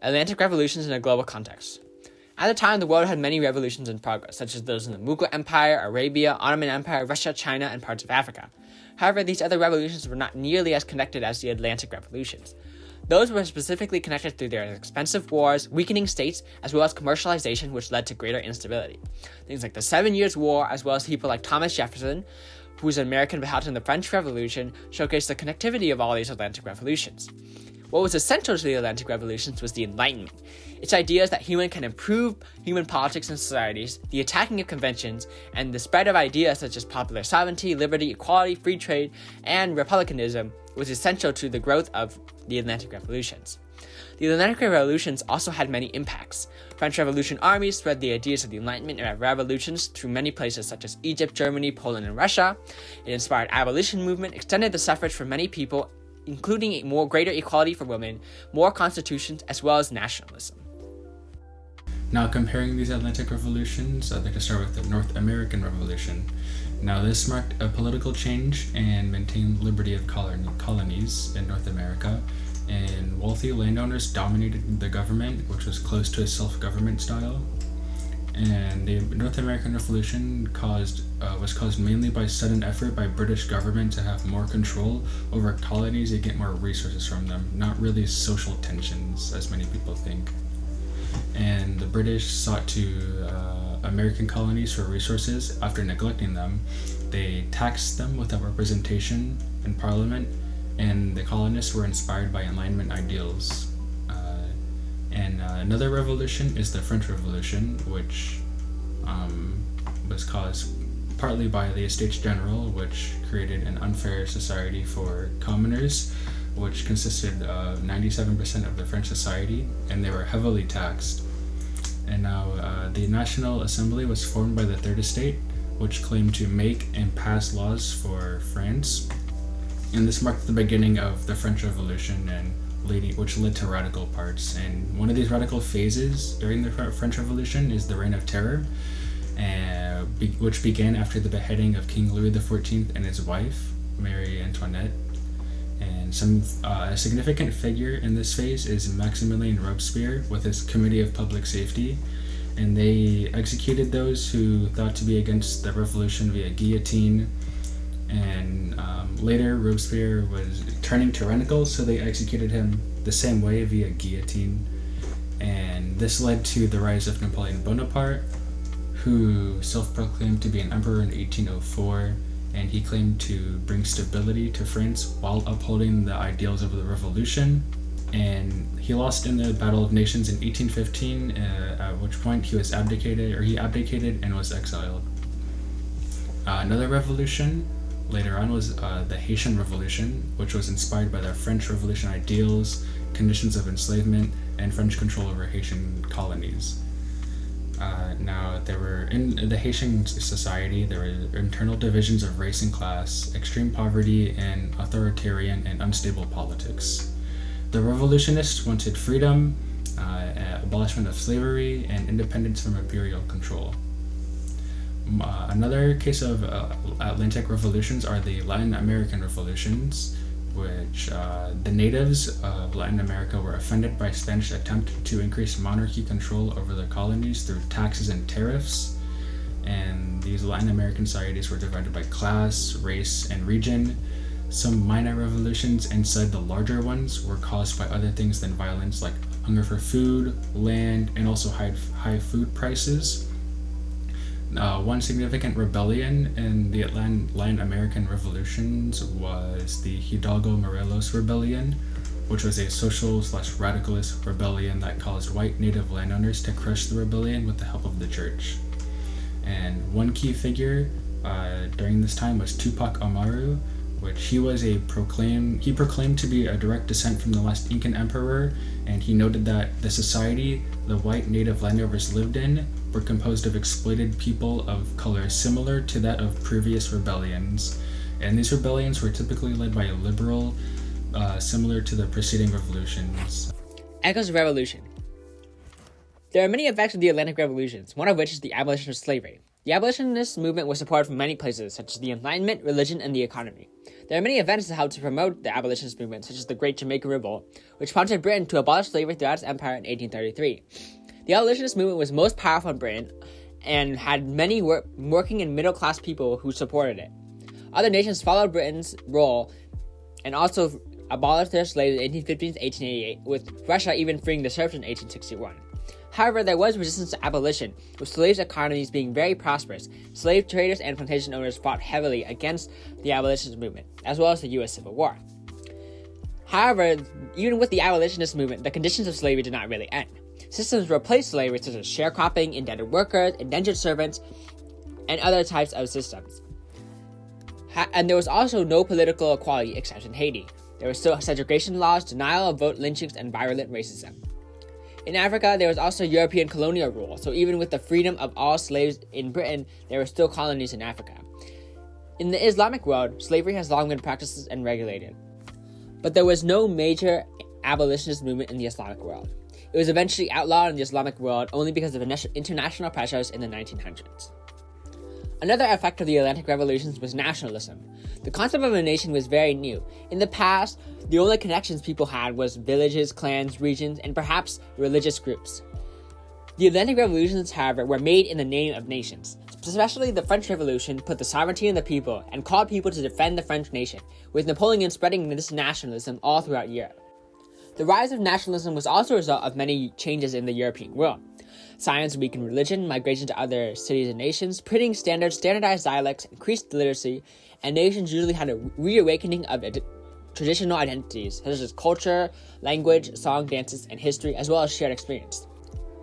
Atlantic revolutions in a global context. At the time, the world had many revolutions in progress, such as those in the Mughal Empire, Arabia, Ottoman Empire, Russia, China, and parts of Africa. However, these other revolutions were not nearly as connected as the Atlantic revolutions. Those were specifically connected through their expensive wars, weakening states, as well as commercialization, which led to greater instability. Things like the 7 Years' War, as well as people like Thomas Jefferson, who was an American but helped in the French Revolution, showcased the connectivity of all these Atlantic revolutions. What was essential to the Atlantic revolutions was the Enlightenment. Its ideas that human can improve human politics and societies, the attacking of conventions, and the spread of ideas such as popular sovereignty, liberty, equality, free trade, and republicanism was essential to the growth of the Atlantic revolutions. The Atlantic revolutions also had many impacts. French Revolution armies spread the ideas of the Enlightenment and revolutions through many places such as Egypt, Germany, Poland, and Russia. It inspired abolition movement, extended the suffrage for many people, including greater equality for women, more constitutions, as well as nationalism. Now, comparing these Atlantic revolutions, I'd like to start with the North American Revolution. Now, this marked a political change and maintained liberty of colonies in North America, and wealthy landowners dominated the government, which was close to a self-government style. And the North American Revolution was caused mainly by sudden effort by British government to have more control over colonies and get more resources from them, not really social tensions, as many people think. And the British sought to American colonies for resources. After neglecting them, they taxed them without representation in Parliament, and the colonists were inspired by Enlightenment ideals. Another revolution is the French Revolution, which was caused partly by the Estates General, which created an unfair society for commoners, which consisted of 97% of the French society, and they were heavily taxed. And now the National Assembly was formed by the Third Estate, which claimed to make and pass laws for France. And this marked the beginning of the French Revolution, which led to radical parts. And one of these radical phases during the French Revolution is the Reign of Terror, which began after the beheading of King Louis XIV and his wife, Marie Antoinette. And a significant figure in this phase is Maximilien Robespierre with his Committee of Public Safety, and they executed those who thought to be against the revolution via guillotine. And later, Robespierre was turning tyrannical, so they executed him the same way via guillotine. And this led to the rise of Napoleon Bonaparte, who self-proclaimed to be an emperor in 1804, and he claimed to bring stability to France while upholding the ideals of the revolution. And he lost in the Battle of Nations in 1815, at which point he abdicated and was exiled. Another revolution later on was the Haitian Revolution, which was inspired by the French Revolution ideals, conditions of enslavement, and French control over Haitian colonies. Now, there were in the Haitian society, there were internal divisions of race and class, extreme poverty, and authoritarian and unstable politics. The revolutionists wanted freedom, abolishment of slavery, and independence from imperial control. Another case of Atlantic revolutions are the Latin American revolutions, which the natives of Latin America were offended by Spanish attempt to increase monarchy control over their colonies through taxes and tariffs. And these Latin American societies were divided by class, race, and region. Some minor revolutions inside the larger ones were caused by other things than violence, like hunger for food, land, and also high food prices. One significant rebellion in the Latin American revolutions was the Hidalgo Morelos Rebellion, which was a social/radicalist rebellion that caused white native landowners to crush the rebellion with the help of the church. And one key figure during this time was Tupac Amaru, which he proclaimed to be a direct descent from the last Incan emperor, and he noted that the society the white native landowners lived in were composed of exploited people of color similar to that of previous rebellions, and these rebellions were typically led by a liberal, similar to the preceding revolutions. Echoes of revolution. There are many effects of the Atlantic revolutions, one of which is the abolition of slavery. The abolitionist movement was supported from many places, such as the Enlightenment, religion, and the economy. There are many events that helped to promote the abolitionist movement, such as the Great Jamaican Revolt, which prompted Britain to abolish slavery throughout its empire in 1833. The abolitionist movement was most powerful in Britain and had many working and middle-class people who supported it. Other nations followed Britain's role and also abolished their slaves in 1815 to 1888, with Russia even freeing the serfs in 1861. However, there was resistance to abolition, with slaves' economies being very prosperous. Slave traders and plantation owners fought heavily against the abolitionist movement, as well as the U.S. Civil War. However, even with the abolitionist movement, the conditions of slavery did not really end. Systems replaced slavery, such as sharecropping, indentured workers, indentured servants, and other types of systems. And there was also no political equality except in Haiti. There were still segregation laws, denial of vote, lynchings, and virulent racism. In Africa, there was also European colonial rule, so even with the freedom of all slaves in Britain, there were still colonies in Africa. In the Islamic world, slavery has long been practiced and regulated. But there was no major abolitionist movement in the Islamic world. It was eventually outlawed in the Islamic world only because of international pressures in the 1900s. Another effect of the Atlantic revolutions was nationalism. The concept of a nation was very new. In the past, the only connections people had was villages, clans, regions, and perhaps religious groups. The Atlantic revolutions, however, were made in the name of nations. Especially the French Revolution put the sovereignty in the people and called people to defend the French nation, with Napoleon spreading this nationalism all throughout Europe. The rise of nationalism was also a result of many changes in the European world. Science weakened religion, migration to other cities and nations, printing standards, standardized dialects, increased literacy, and nations usually had a reawakening of traditional identities, such as culture, language, song, dances, and history, as well as shared experience.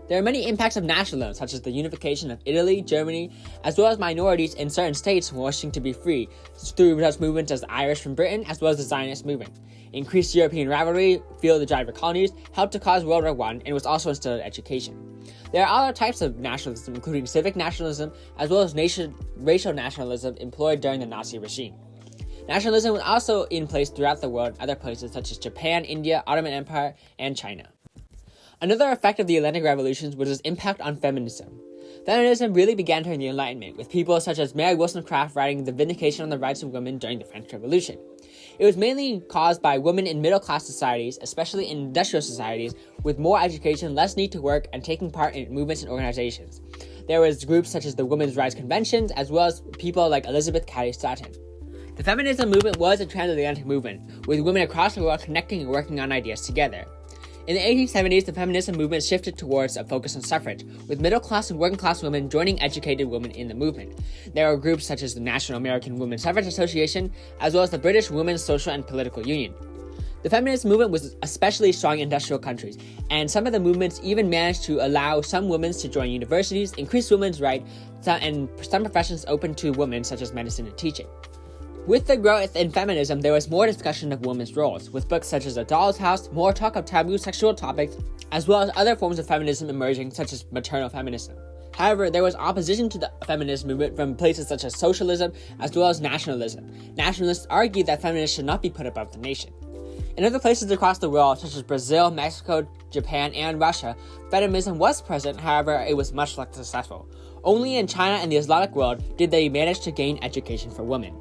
There are many impacts of nationalism, such as the unification of Italy, Germany, as well as minorities in certain states wishing to be free, through such movements as the Irish from Britain, as well as the Zionist movement. Increased European rivalry, fueled the drive for colonies, helped to cause World War I, and was also instilled in education. There are other types of nationalism, including civic nationalism, as well as racial nationalism employed during the Nazi regime. Nationalism was also in place throughout the world in other places such as Japan, India, Ottoman Empire, and China. Another effect of the Atlantic revolutions was its impact on feminism. Feminism really began during the Enlightenment, with people such as Mary Wollstonecraft writing The Vindication of the Rights of Women during the French Revolution. It was mainly caused by women in middle-class societies, especially in industrial societies, with more education, less need to work, and taking part in movements and organizations. There was groups such as the Women's Rights Conventions, as well as people like Elizabeth Cady Stanton. The feminism movement was a transatlantic movement, with women across the world connecting and working on ideas together. In the 1870s, the feminism movement shifted towards a focus on suffrage, with middle-class and working-class women joining educated women in the movement. There were groups such as the National American Women's Suffrage Association, as well as the British Women's Social and Political Union. The feminist movement was especially strong in industrial countries, and some of the movements even managed to allow some women to join universities, increase women's rights, and some professions open to women, such as medicine and teaching. With the growth in feminism, there was more discussion of women's roles, with books such as A Doll's House, more talk of taboo sexual topics, as well as other forms of feminism emerging, such as maternal feminism. However, there was opposition to the feminist movement from places such as socialism, as well as nationalism. Nationalists argued that feminists should not be put above the nation. In other places across the world, such as Brazil, Mexico, Japan, and Russia, feminism was present, however, it was much less successful. Only in China and the Islamic world did they manage to gain education for women.